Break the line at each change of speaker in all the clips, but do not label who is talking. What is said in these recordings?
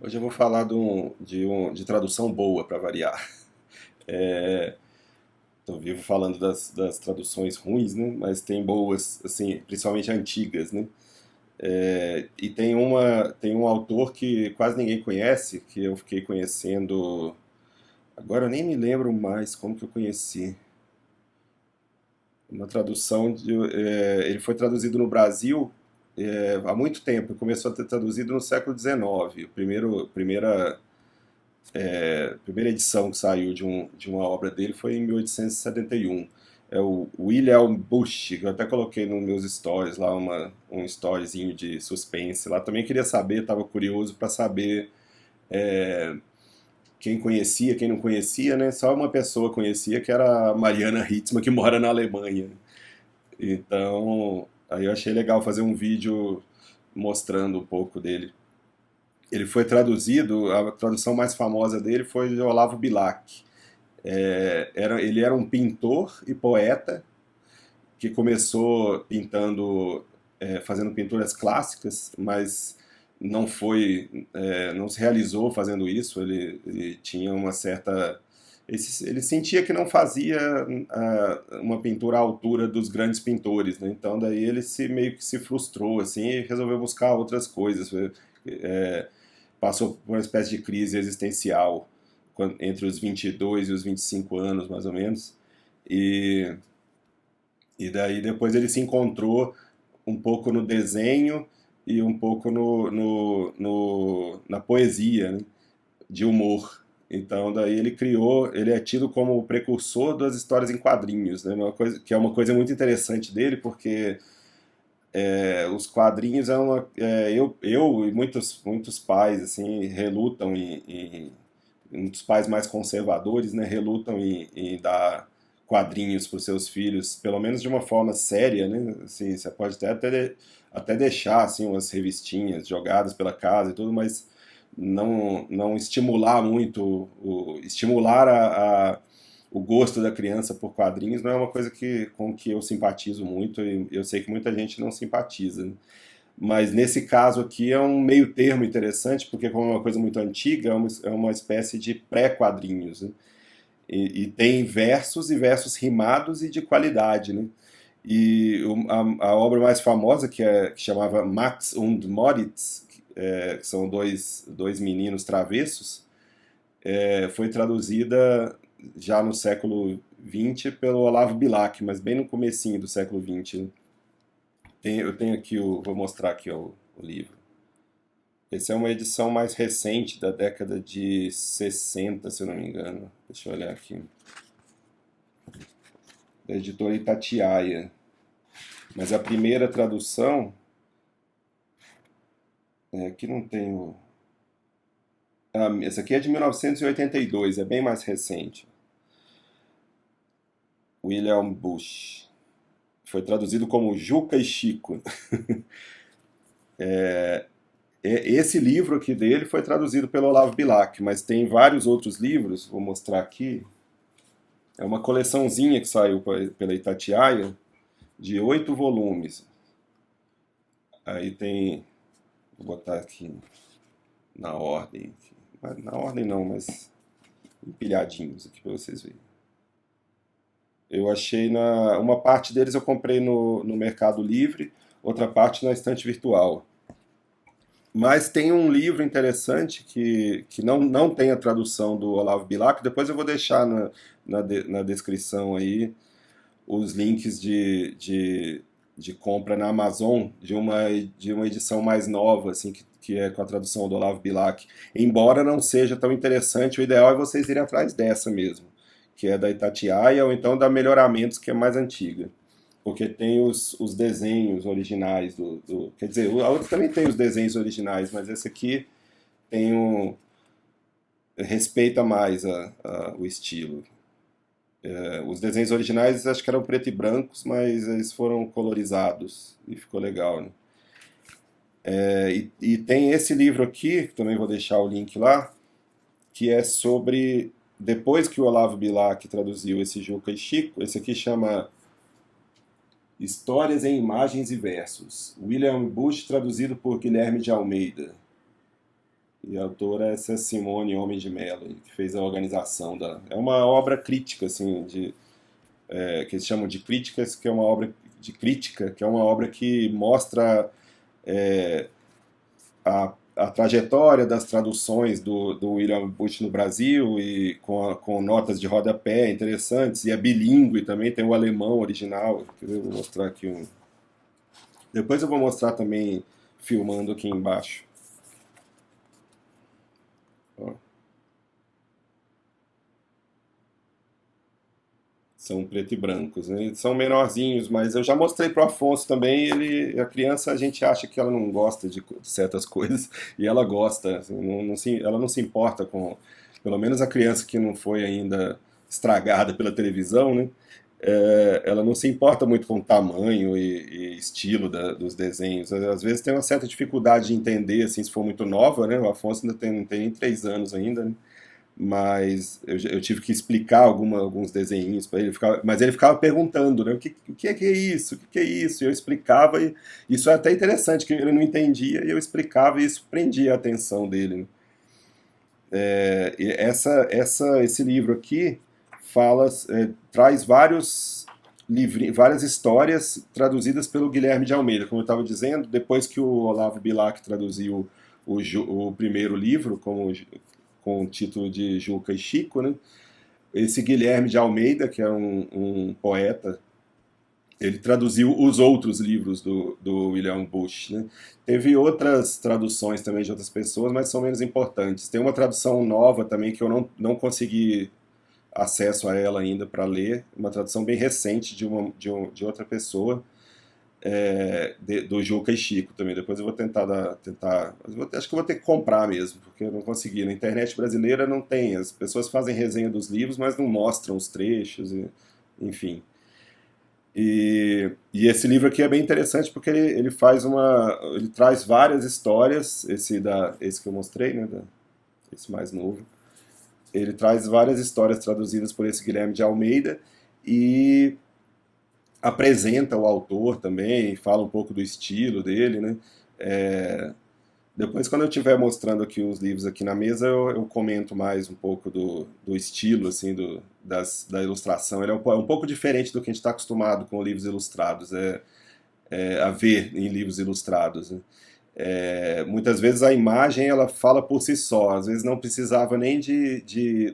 Hoje eu vou falar de tradução boa, para variar. Estou vivo falando das traduções ruins, né? Mas tem boas, assim, principalmente antigas, né? E tem um autor que quase ninguém conhece, que eu fiquei conhecendo. Agora eu nem me lembro mais como que eu conheci. Uma tradução ele foi traduzido no Brasil há muito tempo. Começou a ser traduzido no século XIX. A primeira edição que saiu de uma obra dele foi em 1871. É o William Bush, que eu até coloquei nos meus stories lá, um storyzinho de suspense lá. Também queria saber, estava curioso para saber quem conhecia, quem não conhecia, né? Só uma pessoa conhecia, que era a Mariana Hitzmann, que mora na Alemanha. Então, aí eu achei legal fazer um vídeo mostrando um pouco dele. Ele foi traduzido, a tradução mais famosa dele foi de Olavo Bilac. Ele era um pintor e poeta que começou pintando, fazendo pinturas clássicas, mas não se realizou fazendo isso. Ele tinha uma certa, ele sentia que não fazia uma pintura à altura dos grandes pintores, né? Então daí ele se meio que se frustrou assim e resolveu buscar outras coisas. É, Passou por uma espécie de crise existencial entre os 22 e os 25 anos, mais ou menos. E, e daí depois ele se encontrou um pouco no desenho e um pouco na poesia, né, de humor. Então daí ele é tido como o precursor das histórias em quadrinhos, né, que é uma coisa muito interessante dele, porque os quadrinhos eu e muitos pais assim relutam muitos pais mais conservadores, né, relutam em dar quadrinhos para os seus filhos, pelo menos de uma forma séria, né? Assim, você pode até deixar assim umas revistinhas jogadas pela casa e tudo, mas não estimular muito, estimular o gosto da criança por quadrinhos não é uma coisa com que eu simpatizo muito, e eu sei que muita gente não simpatiza, né? Mas nesse caso aqui é um meio termo interessante, porque como é uma coisa muito antiga, é uma espécie de pré-quadrinhos, né? E tem versos e versos rimados e de qualidade, né? E a obra mais famosa, que chamava Max und Moritz, que são dois meninos travessos, foi traduzida já no século XX pelo Olavo Bilac, mas bem no comecinho do século XX, né? Eu tenho aqui, vou mostrar aqui ó, o livro. Esse é uma edição mais recente, da década de 60, se eu não me engano. Deixa eu olhar aqui. Da editora Itatiaia. Mas a primeira tradução, aqui não tem o... essa aqui é de 1982, é bem mais recente. William Bush. Foi traduzido como Juca e Chico. Esse livro aqui dele foi traduzido pelo Olavo Bilac, mas tem vários outros livros, vou mostrar aqui. É uma coleçãozinha que saiu pela Itatiaia, de 8 volumes. Aí tem, vou botar aqui na ordem, na ordem não, mas empilhadinhos aqui para vocês verem. Eu achei uma parte deles eu comprei no Mercado Livre, outra parte na estante virtual. Mas tem um livro interessante que não tem a tradução do Olavo Bilac. Depois eu vou deixar na descrição aí os links de compra na Amazon de uma edição mais nova, assim, que é com a tradução do Olavo Bilac. Embora não seja tão interessante, o ideal é vocês irem atrás dessa mesmo, que é da Itatiaia, ou então da Melhoramentos, que é mais antiga. Porque tem os desenhos originais quer dizer, a outra também tem os desenhos originais, mas esse aqui tem respeita mais o estilo. Os desenhos originais acho que eram preto e brancos, mas eles foram colorizados e ficou legal, né? E tem esse livro aqui, que também vou deixar o link lá, que é sobre, depois que o Olavo Bilac traduziu esse Juca e Chico, esse aqui chama Histórias em Imagens e Versos. William Bush traduzido por Guilherme de Almeida. E a autora é essa Simone Homem de Mello, que fez a organização da... É uma obra crítica, assim, que eles chamam de críticas, que é uma obra de crítica, que é uma obra que mostra a trajetória das traduções do William Bush no Brasil, e com notas de rodapé interessantes, e é bilíngue também, tem o alemão original. Eu vou mostrar aqui um... Depois eu vou mostrar também filmando aqui embaixo. Ó. São preto e brancos, né? Eles são menorzinhos, mas eu já mostrei pro Afonso também. A criança, a gente acha que ela não gosta de certas coisas, e ela gosta, assim, ela não se importa com, pelo menos a criança que não foi ainda estragada pela televisão, né? Ela não se importa muito com o tamanho e estilo dos desenhos. Às vezes tem uma certa dificuldade de entender, assim, se for muito nova, né? O Afonso ainda não tem nem 3 anos ainda, né? Mas eu tive que explicar alguns desenhinhos para ele, mas ele ficava perguntando, né, o que é isso, o que é isso, e eu explicava, e isso é até interessante, que ele não entendia, e eu explicava, e isso prendia a atenção dele, né? E esse livro aqui traz várias histórias traduzidas pelo Guilherme de Almeida, como eu estava dizendo, depois que o Olavo Bilac traduziu o primeiro livro, com o título de Juca e Chico, né? Esse Guilherme de Almeida, que é um poeta, ele traduziu os outros livros do William Bush, né? Teve outras traduções também de outras pessoas, mas são menos importantes. Tem uma tradução nova também que eu não consegui acesso a ela ainda para ler, uma tradução bem recente de outra pessoa, do Juca e Chico também. Depois eu vou acho que eu vou ter que comprar mesmo, porque eu não consegui. Na internet brasileira não tem, as pessoas fazem resenha dos livros, mas não mostram os trechos, enfim. E esse livro aqui é bem interessante porque ele traz várias histórias, esse que eu mostrei, né, esse mais novo. Ele traz várias histórias traduzidas por esse Guilherme de Almeida, e apresenta o autor também, fala um pouco do estilo dele, né? Depois, quando eu estiver mostrando aqui os livros aqui na mesa, eu comento mais um pouco do estilo, assim, da ilustração. Ele é um pouco diferente do que a gente está acostumado com livros ilustrados, a ver em livros ilustrados, né? Muitas vezes a imagem ela fala por si só, às vezes não precisava nem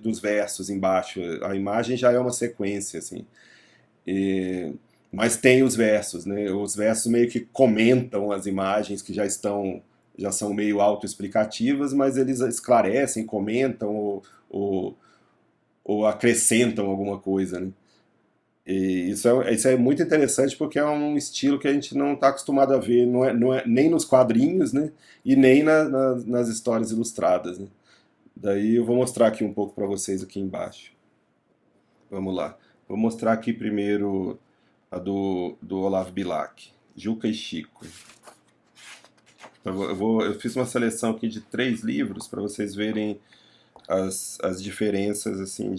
dos versos embaixo, a imagem já é uma sequência, assim. Mas tem os versos, né? Os versos meio que comentam as imagens que já são meio autoexplicativas, mas eles esclarecem, comentam ou acrescentam alguma coisa, né? E isso é muito interessante porque é um estilo que a gente não está acostumado a ver, não é nem nos quadrinhos, né? E nem nas histórias ilustradas, né? Daí eu vou mostrar aqui um pouco para vocês aqui embaixo. Vamos lá. Vou mostrar aqui primeiro a do Olavo Bilac, Juca e Chico. Eu fiz uma seleção aqui de 3 livros para vocês verem as diferenças, assim,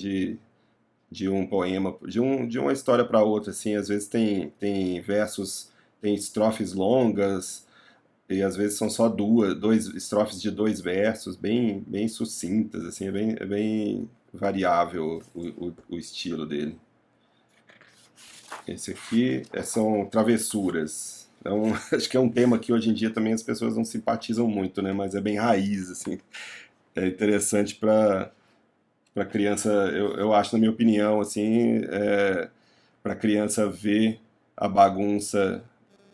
de um poema, de uma história para outra, assim. Às vezes tem versos, tem estrofes longas, e às vezes são só dois estrofes de 2 versos, bem sucintas, assim. É bem variável o estilo dele. Esse aqui são travessuras. Então, acho que é um tema que hoje em dia também as pessoas não simpatizam muito, né? Mas é bem raiz, assim. É interessante para criança, eu acho, na minha opinião, assim, para criança ver a bagunça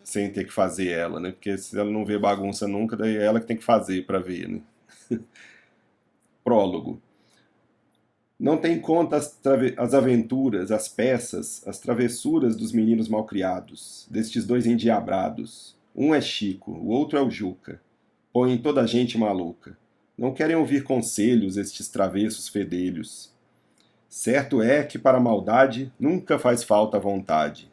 sem ter que fazer ela, né? Porque se ela não vê bagunça nunca, daí é ela que tem que fazer para ver, né? Prólogo. Não tem conta as aventuras, as peças, as travessuras dos meninos malcriados, destes 2 endiabrados. Um é Chico, o outro é o Juca. Põem toda a gente maluca. Não querem ouvir conselhos estes travessos fedelhos. Certo é que para a maldade nunca faz falta a vontade.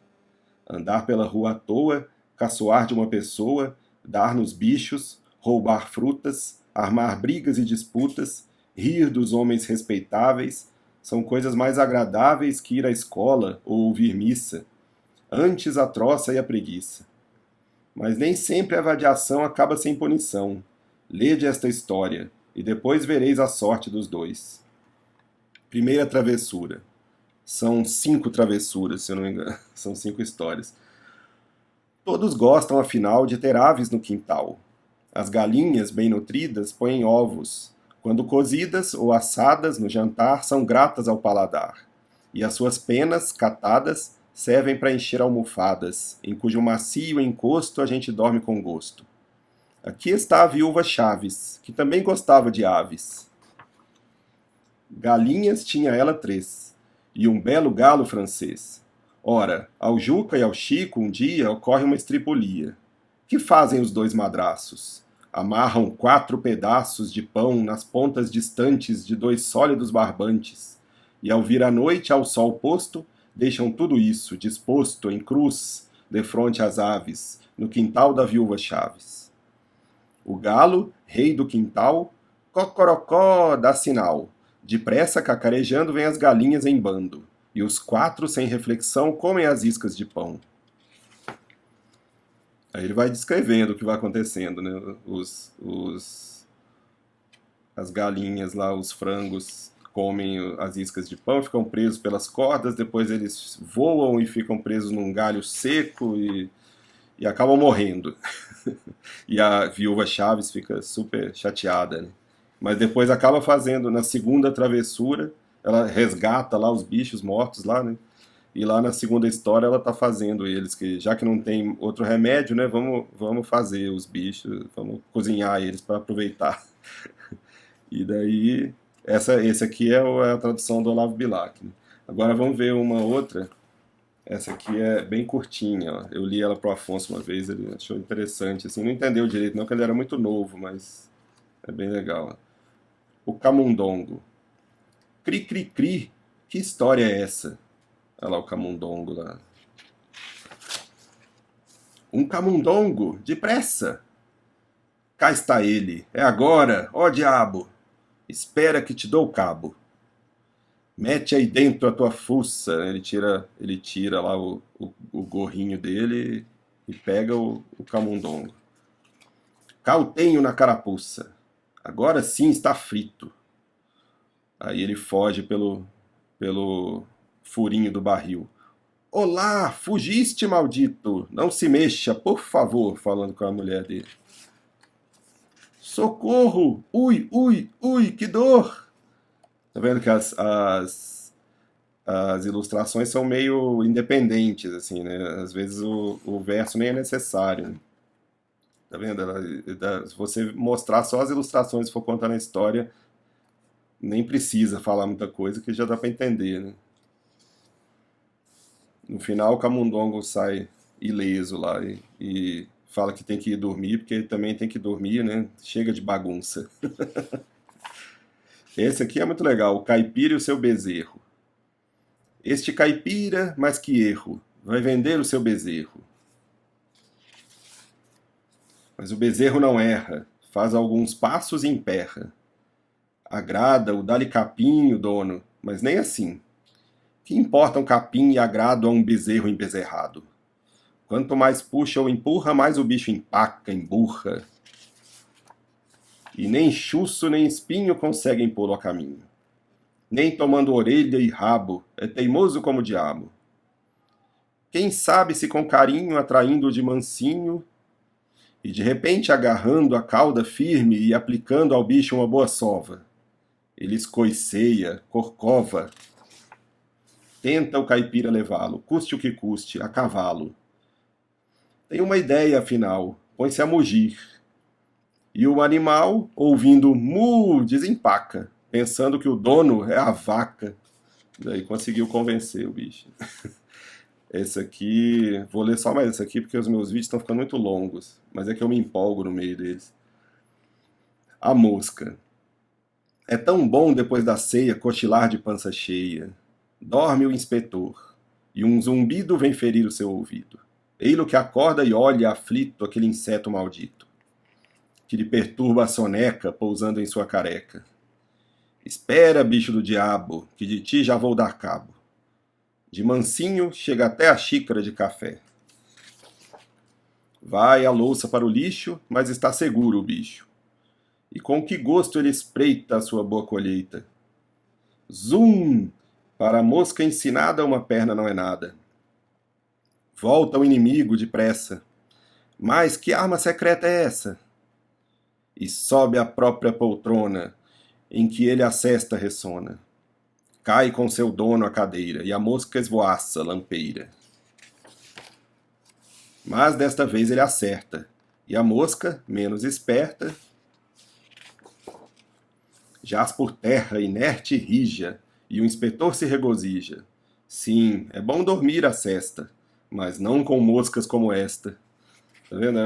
Andar pela rua à toa, caçoar de uma pessoa, dar nos bichos, roubar frutas, armar brigas e disputas, rir dos homens respeitáveis, são coisas mais agradáveis que ir à escola ou ouvir missa. Antes a troça e a preguiça. Mas nem sempre a vadiação acaba sem punição. Lede esta história. e depois vereis a sorte dos dois. Primeira travessura. São 5 travessuras, se eu não me engano. São 5 histórias. Todos gostam, afinal, de ter aves no quintal. As galinhas, bem nutridas, põem ovos. Quando cozidas ou assadas no jantar, são gratas ao paladar. E as suas penas, catadas, servem para encher almofadas, em cujo macio encosto a gente dorme com gosto. Aqui está a viúva Chaves, que também gostava de aves. Galinhas tinha ela 3, e um belo galo francês. Ora, ao Juca e ao Chico um dia ocorre uma estripulia. Que fazem os 2 madraços? Amarram 4 pedaços de pão nas pontas distantes de 2 sólidos barbantes, e ao vir a noite ao sol posto, deixam tudo isso disposto em cruz, defronte às aves, no quintal da viúva Chaves. O galo, rei do quintal, cocorocó dá sinal. Depressa, cacarejando, vêm as galinhas em bando, e os 4, sem reflexão, comem as iscas de pão. Aí ele vai descrevendo o que vai acontecendo, né? As galinhas lá, os frangos, comem as iscas de pão, ficam presos pelas cordas, depois eles voam e ficam presos num galho seco e acabam morrendo. E a viúva Chaves fica super chateada, né? Mas depois acaba fazendo, na segunda travessura, ela resgata lá os bichos mortos lá, né? E lá na segunda história ela tá fazendo eles, que já que não tem outro remédio, né? Vamos fazer os bichos, vamos cozinhar eles para aproveitar. E daí, esse aqui é a tradução do Olavo Bilac, né? Agora vamos ver uma outra. Essa aqui é bem curtinha, ó. Eu li ela pro Afonso uma vez, ele achou interessante, assim, não entendeu direito não, porque ele era muito novo, mas é bem legal. O camundongo. Cri, cri, cri, que história é essa? Olha lá o camundongo lá. Um camundongo, depressa! Cá está ele, é agora, ó diabo! Espera que te dou cabo. Mete aí dentro a tua fuça. Ele tira lá o gorrinho dele e pega o camundongo. Cá o tenho na carapuça. Agora sim está frito. Aí ele foge pelo furinho do barril. Olá, fugiste, maldito! Não se mexa, por favor, falando com a mulher dele. Socorro! Ui, ui, ui, que dor! Tá vendo que as ilustrações são meio independentes, assim, né? Às vezes o verso nem é necessário, né? Tá vendo? Se você mostrar só as ilustrações e for contando a história, nem precisa falar muita coisa, que já dá pra entender, né? No final, o camundongo sai ileso lá e fala que tem que ir dormir, porque ele também tem que dormir, né? Chega de bagunça. Esse aqui é muito legal, o caipira e o seu bezerro. Este caipira, mas que erro, vai vender o seu bezerro. Mas o bezerro não erra, faz alguns passos e emperra. Agrada-o, dá-lhe capim o dono, mas nem assim. Que importa um capim e agrado a um bezerro embezerrado? Quanto mais puxa ou empurra, mais o bicho empaca, emburra. E nem chuço nem espinho conseguem pô-lo a caminho. Nem tomando orelha e rabo, é teimoso como o diabo. Quem sabe se com carinho atraindo-o de mansinho, e de repente agarrando a cauda firme e aplicando ao bicho uma boa sova. Ele escoiceia, corcova. Tenta o caipira levá-lo, custe o que custe, a cavalo. Tem uma ideia, afinal, põe-se a mugir. E o animal, ouvindo mu, desempaca, pensando que o dono é a vaca. Daí conseguiu convencer o bicho. Esse aqui, vou ler só mais esse aqui porque os meus vídeos estão ficando muito longos, mas é que eu me empolgo no meio deles. A mosca. É tão bom depois da ceia cochilar de pança cheia. Dorme o inspetor, e um zumbido vem ferir o seu ouvido. Ei-lo que acorda e olha aflito aquele inseto maldito, que lhe perturba a soneca pousando em sua careca. Espera, bicho do diabo, que de ti já vou dar cabo. De mansinho chega até a xícara de café. Vai a louça para o lixo, mas está seguro o bicho. e com que gosto ele espreita a sua boa colheita. Zum! Para a mosca ensinada, uma perna não é nada. Volta o inimigo depressa. Mas que arma secreta é essa? E sobe a própria poltrona, em que ele a cesta ressona. Cai com seu dono a cadeira, e a mosca esvoaça, lampeira. Mas desta vez ele acerta, e a mosca, menos esperta, jaz por terra, inerte e rija, e o inspetor se regozija. Sim, é bom dormir a cesta, mas não com moscas como esta. Tá vendo?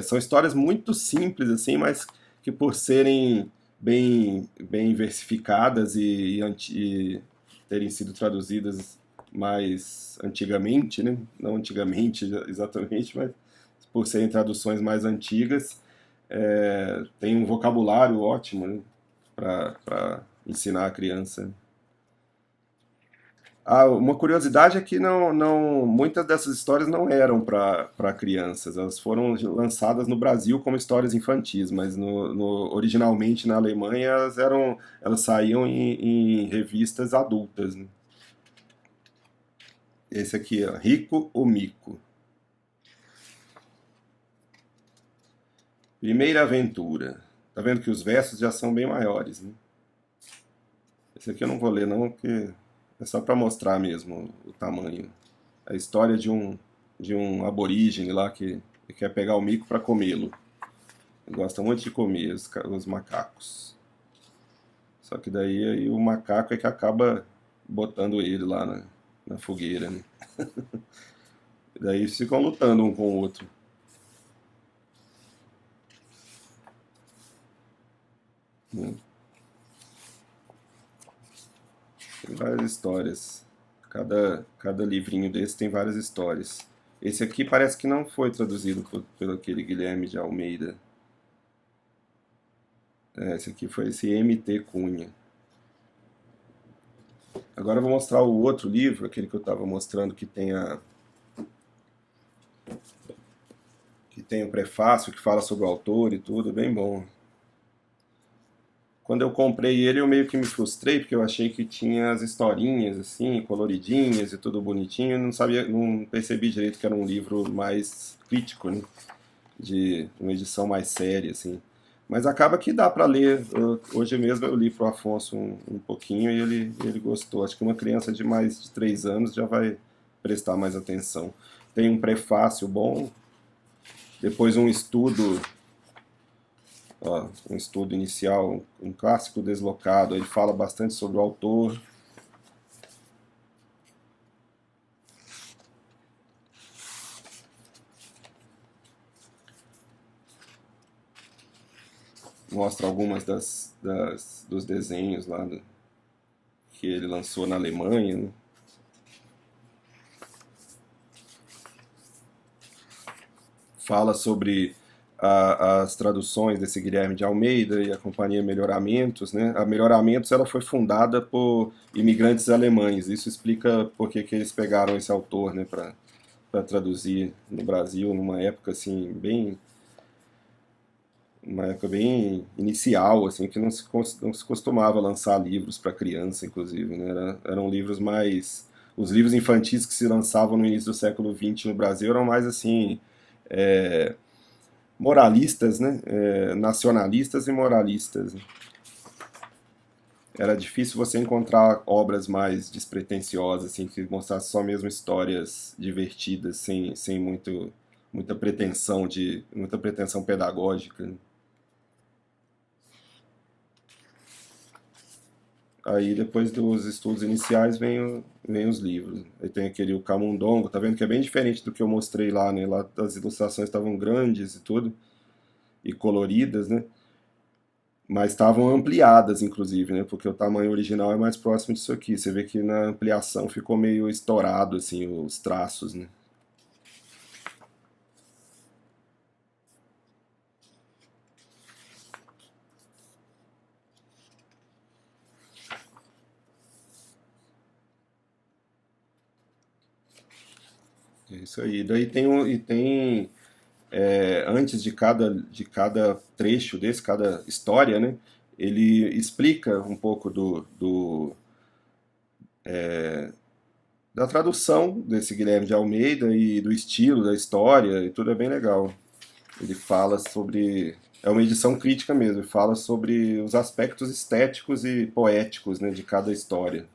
São histórias muito simples, assim, mas que por serem bem versificadas e terem sido traduzidas mais antigamente, né? Não antigamente exatamente, mas por serem traduções mais antigas, tem um vocabulário ótimo, né? Para ensinar a criança. Ah, uma curiosidade é que muitas dessas histórias não eram para crianças. Elas foram lançadas no Brasil como histórias infantis, mas originalmente na Alemanha elas saíam em revistas adultas, né? Esse aqui, ó, Rico o Mico. Primeira aventura. Tá vendo que os versos já são bem maiores, né? Esse aqui eu não vou ler não, porque é só para mostrar mesmo o tamanho. A história de um aborígene lá que quer pegar o mico para comê-lo. Ele gosta muito de comer os macacos. Só que daí aí o macaco é que acaba botando ele lá na fogueira, né? E daí eles ficam lutando um com o outro. Né? Tem várias histórias. Cada livrinho desse tem várias histórias. Esse aqui parece que não foi traduzido pelo aquele Guilherme de Almeida. Esse aqui foi esse M.T. Cunha. Agora eu vou mostrar o outro livro, aquele que eu estava mostrando que tem o prefácio, que fala sobre o autor e tudo, bem bom. Quando eu comprei ele, eu meio que me frustrei, porque eu achei que tinha as historinhas, assim, coloridinhas e tudo bonitinho, não percebi direito que era um livro mais crítico, né? De uma edição mais séria, assim. Mas acaba que dá para ler. Hoje mesmo eu li pro Afonso um pouquinho e ele gostou. Acho que uma criança de mais de 3 anos já vai prestar mais atenção. Tem um prefácio bom, depois um estudo inicial, um clássico deslocado. Ele fala bastante sobre o autor. Mostra algumas dos desenhos lá que ele lançou na Alemanha, né? Fala sobre as traduções desse Guilherme de Almeida e a companhia Melhoramentos, né? A Melhoramentos ela foi fundada por imigrantes alemães. Isso explica por que eles pegaram esse autor, né, para traduzir no Brasil numa época assim uma época bem inicial, assim, que não se costumava lançar livros para criança, inclusive, né? Eram livros mais os livros infantis que se lançavam no início do século XX no Brasil eram mais assim é, moralistas, né? Nacionalistas e moralistas. Era difícil você encontrar obras mais despretensiosas, assim, que mostrassem só mesmo histórias divertidas, sem muita pretensão pedagógica. Aí depois dos estudos iniciais vem os livros. Aí tem aquele o Camundongo, tá vendo que é bem diferente do que eu mostrei lá, né? Lá as ilustrações estavam grandes e tudo, e coloridas, né? Mas estavam ampliadas, inclusive, né? Porque o tamanho original é mais próximo disso aqui. Você vê que na ampliação ficou meio estourado, assim, os traços, né? É isso aí. Daí tem antes de cada trecho desse, cada história, né, ele explica um pouco da tradução desse Guilherme de Almeida e do estilo da história, e tudo é bem legal. Ele fala sobre. É uma edição crítica mesmo, ele fala sobre os aspectos estéticos e poéticos, né, de cada história.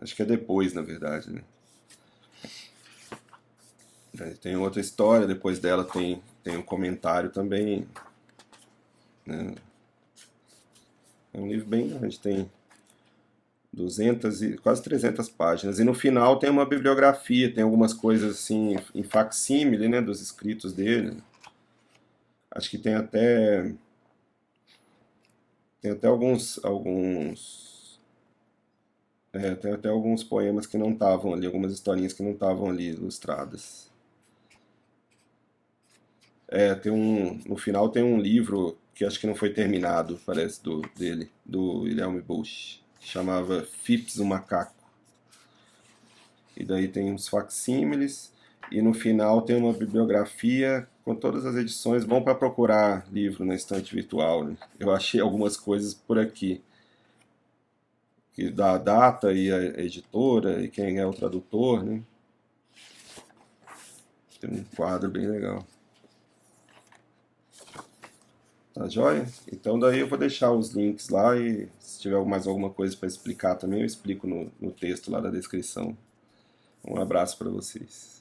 Acho que é depois, na verdade, né? Aí tem outra história, depois dela tem um comentário também, né? É um livro bem grande, tem 200 e quase 300 páginas. E no final tem uma bibliografia, tem algumas coisas assim em facsímile, né, dos escritos dele. Acho que tem até tem até alguns poemas que não estavam ali, algumas historinhas que não estavam ali ilustradas. No final tem um livro que acho que não foi terminado, parece, dele, do William Bush, que chamava Phipps, o Macaco. E daí tem uns facsímiles, e no final tem uma bibliografia com todas as edições. Bom para procurar livro na estante virtual, né? Eu achei algumas coisas por aqui, que dá a data e a editora, e quem é o tradutor, né? Tem um quadro bem legal. Tá joia? Então daí eu vou deixar os links lá e se tiver mais alguma coisa para explicar também, eu explico no texto lá da descrição. Um abraço para vocês.